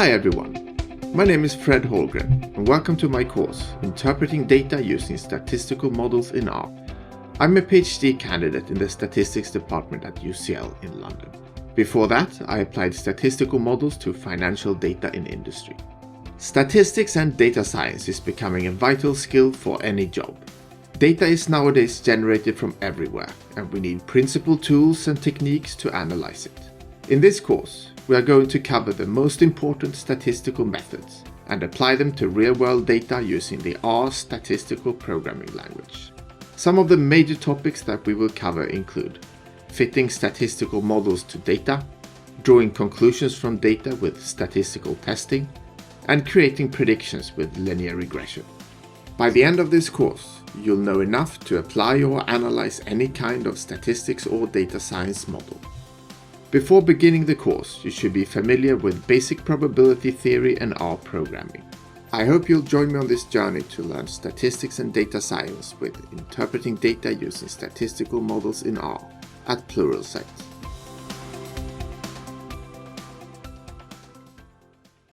Hi everyone, my name is Fred Hallgren and welcome to my course, Interpreting Data Using Statistical Models in R. I'm a PhD candidate in the Statistics Department at UCL in London. Before that, I applied statistical models to financial data in industry. Statistics and data science is becoming a vital skill for any job. Data is nowadays generated from everywhere, and we need principal tools and techniques to analyze it. In this course, we are going to cover the most important statistical methods and apply them to real-world data using the R statistical programming language. Some of the major topics that we will cover include fitting statistical models to data, drawing conclusions from data with statistical testing, and creating predictions with linear regression. By the end of this course, you'll know enough to apply or analyze any kind of statistics or data science model. Before beginning the course, you should be familiar with basic probability theory and R programming. I hope you'll join me on this journey to learn statistics and data science with interpreting data using statistical models in R at Pluralsight.